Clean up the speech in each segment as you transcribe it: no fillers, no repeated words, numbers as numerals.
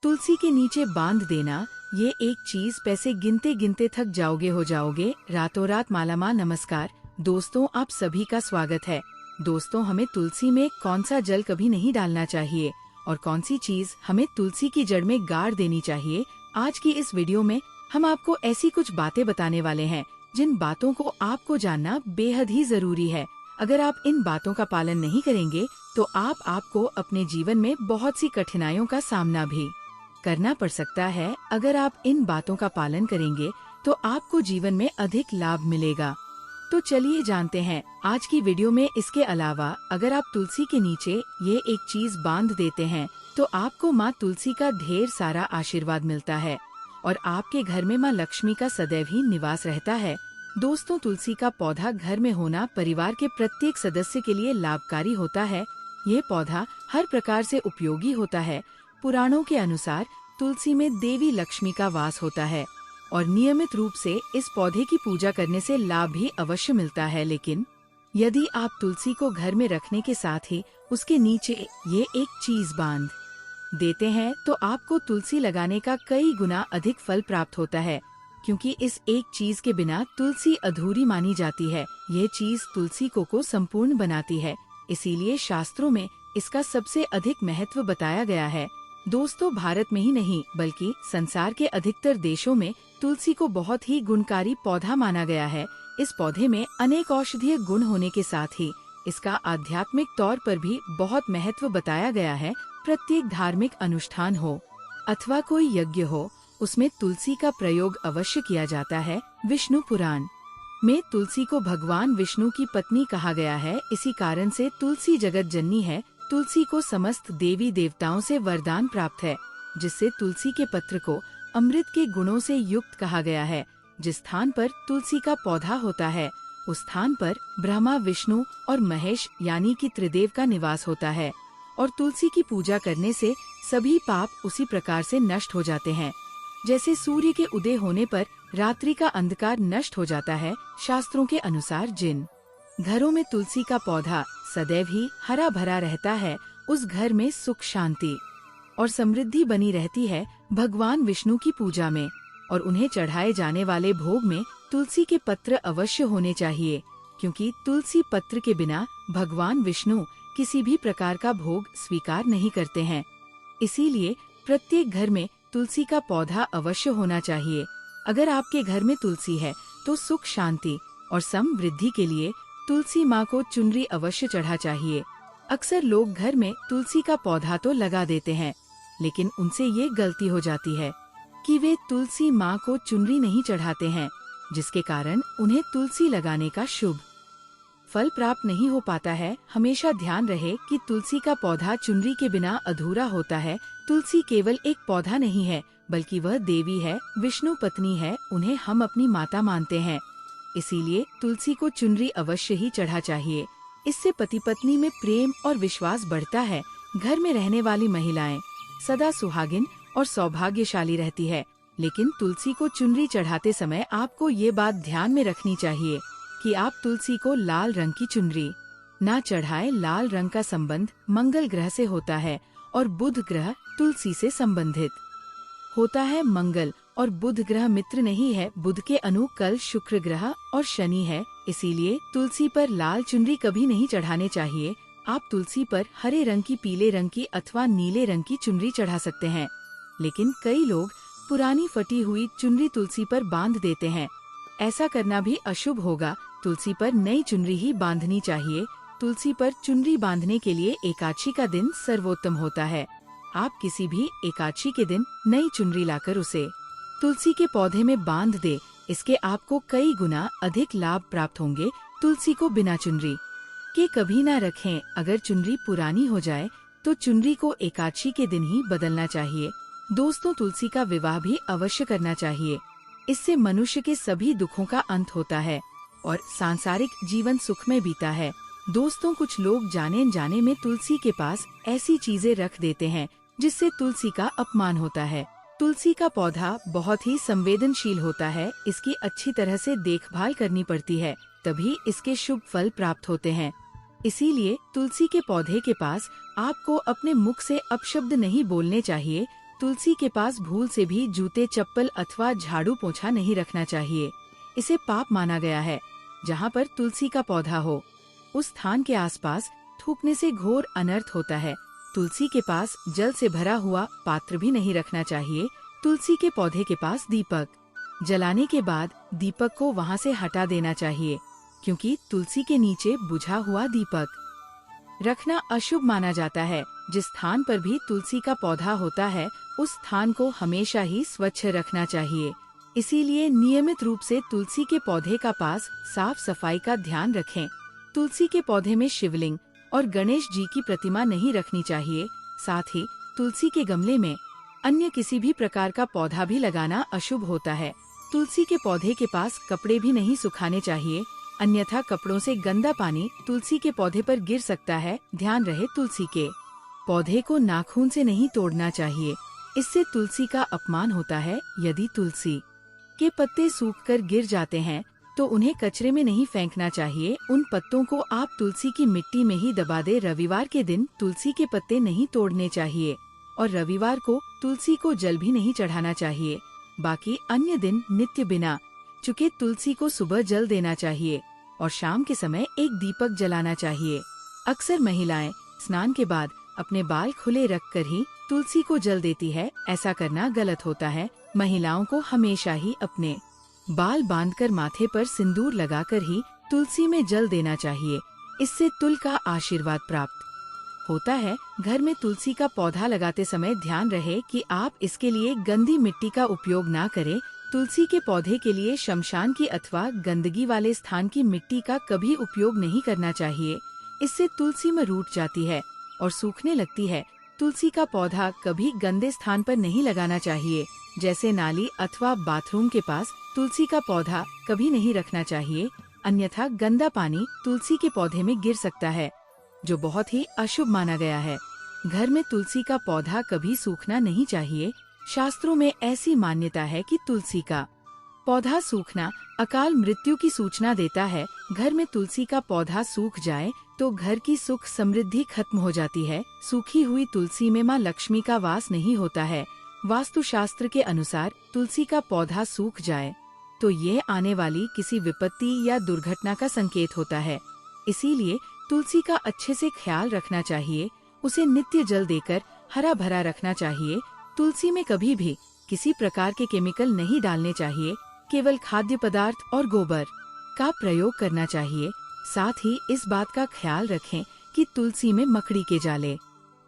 तुलसी के नीचे बांध देना, ये एक चीज पैसे गिनते गिनते थक जाओगे हो जाओगे, रातों रात मालामाल। नमस्कार दोस्तों, आप सभी का स्वागत है। दोस्तों, हमें तुलसी में कौन सा जल कभी नहीं डालना चाहिए और कौन सी चीज हमें तुलसी की जड़ में गाड़ देनी चाहिए, आज की इस वीडियो में हम आपको ऐसी कुछ बातें बताने वाले हैं जिन बातों को आपको जानना बेहद ही जरूरी है। अगर आप इन बातों का पालन नहीं करेंगे तो आपको अपने जीवन में बहुत सी कठिनाइयों का सामना भी करना पड़ सकता है। अगर आप इन बातों का पालन करेंगे तो आपको जीवन में अधिक लाभ मिलेगा। तो चलिए जानते हैं आज की वीडियो में। इसके अलावा अगर आप तुलसी के नीचे ये एक चीज बांध देते हैं तो आपको माँ तुलसी का ढेर सारा आशीर्वाद मिलता है और आपके घर में माँ लक्ष्मी का सदैव ही निवास रहता है। दोस्तों, तुलसी का पौधा घर में होना परिवार के प्रत्येक सदस्य के लिए लाभकारी होता है। ये पौधा हर प्रकार से उपयोगी होता है। पुराणों के अनुसार तुलसी में देवी लक्ष्मी का वास होता है और नियमित रूप से इस पौधे की पूजा करने से लाभ भी अवश्य मिलता है। लेकिन यदि आप तुलसी को घर में रखने के साथ ही उसके नीचे ये एक चीज बांध देते हैं तो आपको तुलसी लगाने का कई गुना अधिक फल प्राप्त होता है, क्योंकि इस एक चीज के बिना तुलसी अधूरी मानी जाती है। ये चीज तुलसी को संपूर्ण बनाती है, इसीलिए शास्त्रों में इसका सबसे अधिक महत्व बताया गया है। दोस्तों, भारत में ही नहीं बल्कि संसार के अधिकतर देशों में तुलसी को बहुत ही गुणकारी पौधा माना गया है। इस पौधे में अनेक औषधीय गुण होने के साथ ही इसका आध्यात्मिक तौर पर भी बहुत महत्व बताया गया है। प्रत्येक धार्मिक अनुष्ठान हो अथवा कोई यज्ञ हो, उसमें तुलसी का प्रयोग अवश्य किया जाता है। विष्णु पुराण में तुलसी को भगवान विष्णु की पत्नी कहा गया है। इसी कारण से तुलसी जगत जननी है। तुलसी को समस्त देवी देवताओं से वरदान प्राप्त है, जिससे तुलसी के पत्र को अमृत के गुणों से युक्त कहा गया है। जिस स्थान पर तुलसी का पौधा होता है उस स्थान पर ब्रह्मा, विष्णु और महेश यानी कि त्रिदेव का निवास होता है और तुलसी की पूजा करने से सभी पाप उसी प्रकार से नष्ट हो जाते हैं जैसे सूर्य के उदय होने पर रात्रि का अंधकार नष्ट हो जाता है। शास्त्रों के अनुसार जिन घरों में तुलसी का पौधा सदैव ही हरा भरा रहता है, उस घर में सुख, शांति और समृद्धि बनी रहती है। भगवान विष्णु की पूजा में और उन्हें चढ़ाए जाने वाले भोग में तुलसी के पत्र अवश्य होने चाहिए, क्योंकि तुलसी पत्र के बिना भगवान विष्णु किसी भी प्रकार का भोग स्वीकार नहीं करते हैं। इसीलिए प्रत्येक घर में तुलसी का पौधा अवश्य होना चाहिए। अगर आपके घर में तुलसी है तो सुख, शांति और समृद्धि के लिए तुलसी माँ को चुनरी अवश्य चढ़ा चाहिए। अक्सर लोग घर में तुलसी का पौधा तो लगा देते हैं, लेकिन उनसे ये गलती हो जाती है कि वे तुलसी माँ को चुनरी नहीं चढ़ाते हैं, जिसके कारण उन्हें तुलसी लगाने का शुभ फल प्राप्त नहीं हो पाता है। हमेशा ध्यान रहे कि तुलसी का पौधा चुनरी के बिना अधूरा होता है। तुलसी केवल एक पौधा नहीं है, बल्कि वह देवी है, विष्णु पत्नी है। उन्हें हम अपनी माता मानते हैं, इसीलिए तुलसी को चुनरी अवश्य ही चढ़ा चाहिए। इससे पति पत्नी में प्रेम और विश्वास बढ़ता है। घर में रहने वाली महिलाएं सदा सुहागिन और सौभाग्यशाली रहती है। लेकिन तुलसी को चुनरी चढ़ाते समय आपको ये बात ध्यान में रखनी चाहिए कि आप तुलसी को लाल रंग की चुनरी ना चढ़ाएं। लाल रंग का संबंध मंगल ग्रह से होता है और बुध ग्रह तुलसी से संबंधित होता है। मंगल और बुध ग्रह मित्र नहीं है। बुध के अनुकल शुक्र ग्रह और शनि है, इसीलिए तुलसी पर लाल चुनरी कभी नहीं चढ़ाने चाहिए। आप तुलसी पर हरे रंग की, पीले रंग की अथवा नीले रंग की चुनरी चढ़ा सकते हैं, लेकिन कई लोग पुरानी फटी हुई चुनरी तुलसी पर बांध देते हैं। ऐसा करना भी अशुभ होगा। तुलसी पर नई चुनरी ही बांधनी चाहिए। तुलसी पर चुनरी बांधने के लिए एकादशी का दिन सर्वोत्तम होता है। आप किसी भी एकादशी के दिन नई चुनरी लाकर उसे तुलसी के पौधे में बांध दे। इसके आपको कई गुना अधिक लाभ प्राप्त होंगे। तुलसी को बिना चुनरी के कभी ना रखें। अगर चुनरी पुरानी हो जाए तो चुनरी को एकादशी के दिन ही बदलना चाहिए। दोस्तों, तुलसी का विवाह भी अवश्य करना चाहिए। इससे मनुष्य के सभी दुखों का अंत होता है और सांसारिक जीवन सुख में बीता है। दोस्तों, कुछ लोग जाने अनजाने में तुलसी के पास ऐसी चीजें रख देते हैं जिससे तुलसी का अपमान होता है। तुलसी का पौधा बहुत ही संवेदनशील होता है। इसकी अच्छी तरह से देखभाल करनी पड़ती है, तभी इसके शुभ फल प्राप्त होते हैं। इसीलिए तुलसी के पौधे के पास आपको अपने मुख से अपशब्द नहीं बोलने चाहिए। तुलसी के पास भूल से भी जूते, चप्पल अथवा झाड़ू पोछा नहीं रखना चाहिए। इसे पाप माना गया है। जहाँ पर तुलसी का पौधा हो, उस स्थान के आसपास थूकने से घोर अनर्थ होता है। तुलसी के पास जल से भरा हुआ पात्र भी नहीं रखना चाहिए। तुलसी के पौधे के पास दीपक जलाने के बाद दीपक को वहाँ से हटा देना चाहिए, क्योंकि तुलसी के नीचे बुझा हुआ दीपक रखना अशुभ माना जाता है। जिस स्थान पर भी तुलसी का पौधा होता है, उस स्थान को हमेशा ही स्वच्छ रखना चाहिए। इसीलिए नियमित रूप से तुलसी के पौधे का पास साफ सफाई का ध्यान रखें। तुलसी के पौधे में शिवलिंग और गणेश जी की प्रतिमा नहीं रखनी चाहिए। साथ ही तुलसी के गमले में अन्य किसी भी प्रकार का पौधा भी लगाना अशुभ होता है। तुलसी के पौधे के पास कपड़े भी नहीं सुखाने चाहिए, अन्यथा कपड़ों से गंदा पानी तुलसी के पौधे पर गिर सकता है। ध्यान रहे, तुलसी के पौधे को नाखून से नहीं तोड़ना चाहिए, इससे तुलसी का अपमान होता है। यदि तुलसी के पत्ते सूखकर गिर जाते हैं तो उन्हें कचरे में नहीं फेंकना चाहिए। उन पत्तों को आप तुलसी की मिट्टी में ही दबा दे। रविवार के दिन तुलसी के पत्ते नहीं तोड़ने चाहिए और रविवार को तुलसी को जल भी नहीं चढ़ाना चाहिए। बाकी अन्य दिन नित्य बिना चुके तुलसी को सुबह जल देना चाहिए और शाम के समय एक दीपक जलाना चाहिए। अक्सर महिलाएं स्नान के बाद अपने बाल खुले रखकर ही तुलसी को जल देती है। ऐसा करना गलत होता है। महिलाओं को हमेशा ही अपने बाल बांधकर माथे पर सिंदूर लगाकर ही तुलसी में जल देना चाहिए। इससे तुल का आशीर्वाद प्राप्त होता है। घर में तुलसी का पौधा लगाते समय ध्यान रहे कि आप इसके लिए गंदी मिट्टी का उपयोग ना करें। तुलसी के पौधे के लिए शमशान की अथवा गंदगी वाले स्थान की मिट्टी का कभी उपयोग नहीं करना चाहिए। इससे तुलसी में रूठ जाती है और सूखने लगती है। तुलसी का पौधा कभी गंदे स्थान पर नहीं लगाना चाहिए, जैसे नाली अथवा बाथरूम के पास तुलसी का पौधा कभी नहीं रखना चाहिए, अन्यथा गंदा पानी तुलसी के पौधे में गिर सकता है, जो बहुत ही अशुभ माना गया है। घर में तुलसी का पौधा कभी सूखना नहीं चाहिए। शास्त्रों में ऐसी मान्यता है कि तुलसी का पौधा सूखना अकाल मृत्यु की सूचना देता है। घर में तुलसी का पौधा सूख जाए तो घर की सुख समृद्धि खत्म हो जाती है। सूखी हुई तुलसी में माँ लक्ष्मी का वास नहीं होता है। वास्तु शास्त्र के अनुसार तुलसी का पौधा सूख जाए तो ये आने वाली किसी विपत्ति या दुर्घटना का संकेत होता है। इसीलिए तुलसी का अच्छे से ख्याल रखना चाहिए। उसे नित्य जल देकर हरा भरा रखना चाहिए। तुलसी में कभी भी किसी प्रकार के केमिकल नहीं डालने चाहिए। केवल खाद्य पदार्थ और गोबर का प्रयोग करना चाहिए। साथ ही इस बात का ख्याल रखें कि तुलसी में मकड़ी के जाले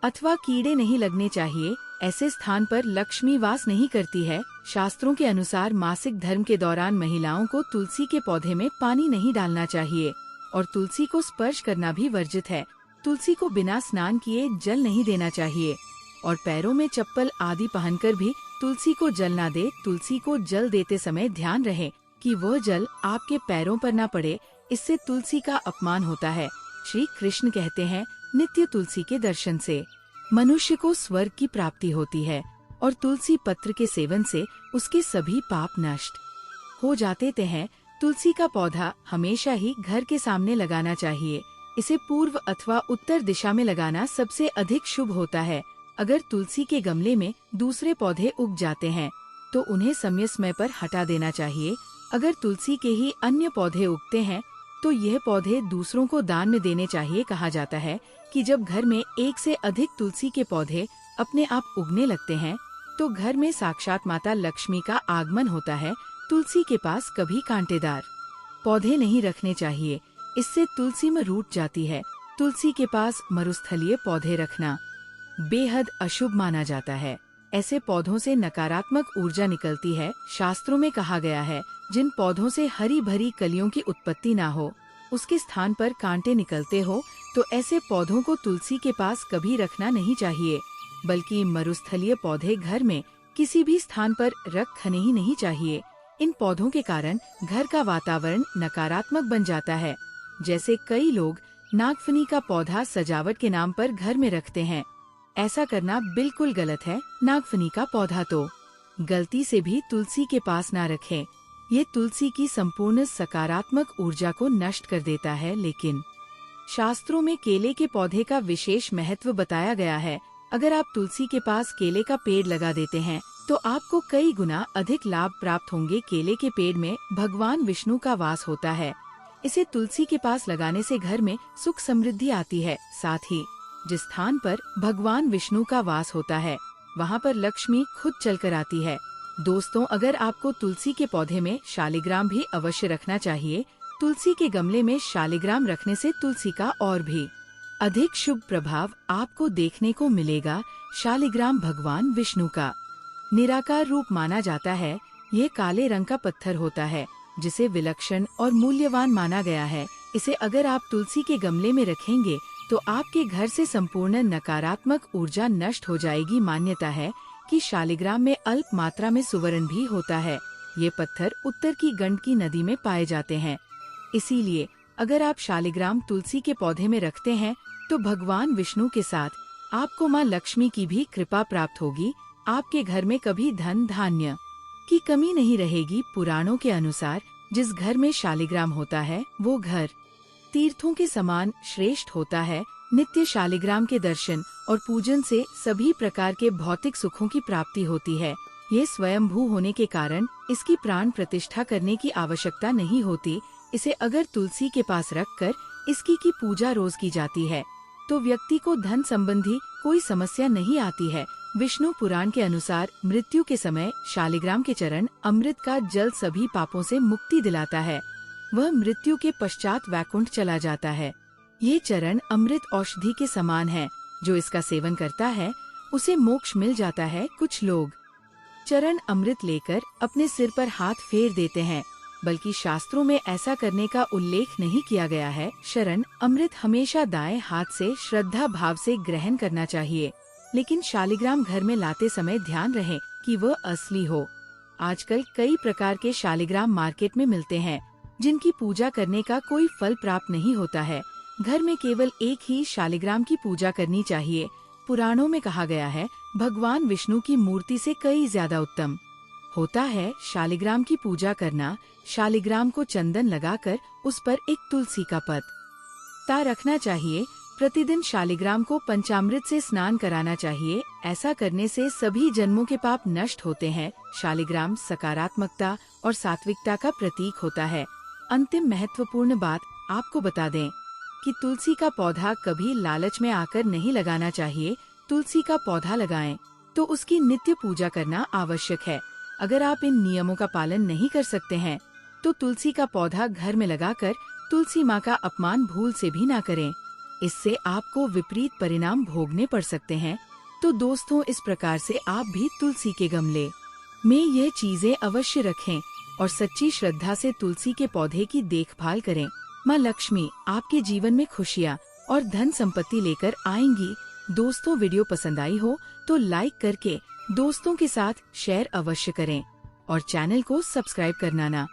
अथवा कीड़े नहीं लगने चाहिए। ऐसे स्थान पर लक्ष्मी वास नहीं करती है। शास्त्रों के अनुसार मासिक धर्म के दौरान महिलाओं को तुलसी के पौधे में पानी नहीं डालना चाहिए और तुलसी को स्पर्श करना भी वर्जित है। तुलसी को बिना स्नान किए जल नहीं देना चाहिए और पैरों में चप्पल आदि पहनकर भी तुलसी को जल ना दे। तुलसी को जल देते समय ध्यान रहे कि वह जल आपके पैरों पर ना पड़े, इससे तुलसी का अपमान होता है। श्री कृष्ण कहते हैं, नित्य तुलसी के दर्शन से मनुष्य को स्वर्ग की प्राप्ति होती है और तुलसी पत्र के सेवन से उसके सभी पाप नष्ट हो जाते हैं। तुलसी का पौधा हमेशा ही घर के सामने लगाना चाहिए। इसे पूर्व अथवा उत्तर दिशा में लगाना सबसे अधिक शुभ होता है। अगर तुलसी के गमले में दूसरे पौधे उग जाते हैं तो उन्हें समय समय पर हटा देना चाहिए। अगर तुलसी के ही अन्य पौधे उगते हैं तो यह पौधे दूसरों को दान में देने चाहिए। कहा जाता है कि जब घर में एक से अधिक तुलसी के पौधे अपने आप उगने लगते हैं तो घर में साक्षात माता लक्ष्मी का आगमन होता है। तुलसी के पास कभी कांटेदार पौधे नहीं रखने चाहिए, इससे तुलसी में रूठ जाती है। तुलसी के पास मरुस्थलीय पौधे रखना बेहद अशुभ माना जाता है। ऐसे पौधों से नकारात्मक ऊर्जा निकलती है। शास्त्रों में कहा गया है, जिन पौधों से हरी भरी कलियों की उत्पत्ति ना हो, उसके स्थान पर कांटे निकलते हो, तो ऐसे पौधों को तुलसी के पास कभी रखना नहीं चाहिए, बल्कि मरुस्थलीय पौधे घर में किसी भी स्थान पर रखने ही नहीं चाहिए। इन पौधों के कारण घर का वातावरण नकारात्मक बन जाता है। जैसे कई लोग नागफनी का पौधा सजावट के नाम पर घर में रखते हैं। ऐसा करना बिल्कुल गलत है। नागफनी का पौधा तो गलती से भी तुलसी के पास ना रखें। ये तुलसी की संपूर्ण सकारात्मक ऊर्जा को नष्ट कर देता है। लेकिन शास्त्रों में केले के पौधे का विशेष महत्व बताया गया है। अगर आप तुलसी के पास केले का पेड़ लगा देते हैं तो आपको कई गुना अधिक लाभ प्राप्त होंगे। केले के पेड़ में भगवान विष्णु का वास होता है। इसे तुलसी के पास लगाने से घर में सुख समृद्धि आती है। साथ ही जिस स्थान पर भगवान विष्णु का वास होता है वहाँ पर लक्ष्मी खुद चलकर आती है। दोस्तों, अगर आपको तुलसी के पौधे में शालिग्राम भी अवश्य रखना चाहिए। तुलसी के गमले में शालिग्राम रखने से तुलसी का और भी अधिक शुभ प्रभाव आपको देखने को मिलेगा। शालिग्राम भगवान विष्णु का निराकार रूप माना जाता है। ये काले रंग का पत्थर होता है जिसे विलक्षण और मूल्यवान माना गया है। इसे अगर आप तुलसी के गमले में रखेंगे तो आपके घर से संपूर्ण नकारात्मक ऊर्जा नष्ट हो जाएगी। मान्यता है कि शालिग्राम में अल्प मात्रा में सुवर्ण भी होता है। ये पत्थर उत्तर की गंडकी नदी में पाए जाते हैं। इसीलिए अगर आप शालिग्राम तुलसी के पौधे में रखते हैं तो भगवान विष्णु के साथ आपको माँ लक्ष्मी की भी कृपा प्राप्त होगी। आपके घर में कभी धन धान्य की कमी नहीं रहेगी। पुराणों के अनुसार जिस घर में शालिग्राम होता है वो घर तीर्थों के समान श्रेष्ठ होता है। नित्य शालिग्राम के दर्शन और पूजन से सभी प्रकार के भौतिक सुखों की प्राप्ति होती है। ये स्वयंभू होने के कारण इसकी प्राण प्रतिष्ठा करने की आवश्यकता नहीं होती। इसे अगर तुलसी के पास रखकर इसकी की पूजा रोज की जाती है तो व्यक्ति को धन संबंधी कोई समस्या नहीं आती है। विष्णु पुराण के अनुसार मृत्यु के समय शालिग्राम के चरण अमृत का जल सभी पापों से मुक्ति दिलाता है। वह मृत्यु के पश्चात वैकुंठ चला जाता है। ये चरण अमृत औषधि के समान है। जो इसका सेवन करता है उसे मोक्ष मिल जाता है। कुछ लोग चरण अमृत लेकर अपने सिर पर हाथ फेर देते हैं, बल्कि शास्त्रों में ऐसा करने का उल्लेख नहीं किया गया है। शरण अमृत हमेशा दाएं हाथ से श्रद्धा भाव से ग्रहण करना चाहिए, लेकिन शालिग्राम घर में लाते समय ध्यान रहे कि वह असली हो। आजकल कई प्रकार के शालिग्राम मार्केट में मिलते हैं जिनकी पूजा करने का कोई फल प्राप्त नहीं होता है। घर में केवल एक ही शालिग्राम की पूजा करनी चाहिए। पुराणों में कहा गया है भगवान विष्णु की मूर्ति से कई ज्यादा उत्तम होता है शालिग्राम की पूजा करना। शालिग्राम को चंदन लगाकर उस पर एक तुलसी का पत्ता रखना चाहिए। प्रतिदिन शालिग्राम को पंचामृत से स्नान कराना चाहिए। ऐसा करने से सभी जन्मों के पाप नष्ट होते हैं। शालिग्राम सकारात्मकता और सात्विकता का प्रतीक होता है। अंतिम महत्वपूर्ण बात आपको बता दें कि तुलसी का पौधा कभी लालच में आकर नहीं लगाना चाहिए। तुलसी का पौधा लगाएं तो उसकी नित्य पूजा करना आवश्यक है। अगर आप इन नियमों का पालन नहीं कर सकते हैं तो तुलसी का पौधा घर में लगाकर तुलसी माँ का अपमान भूल से भी ना करें। इससे आपको विपरीत परिणाम भोगने पड़ सकते हैं। तो दोस्तों, इस प्रकार से आप भी तुलसी के गमले में ये चीजें अवश्य रखें और सच्ची श्रद्धा से तुलसी के पौधे की देखभाल करें। माँ लक्ष्मी आपके जीवन में खुशियाँ और धन संपत्ति लेकर आएंगी। दोस्तों, वीडियो पसंद आई हो तो लाइक करके दोस्तों के साथ शेयर अवश्य करें और चैनल को सब्सक्राइब करना ना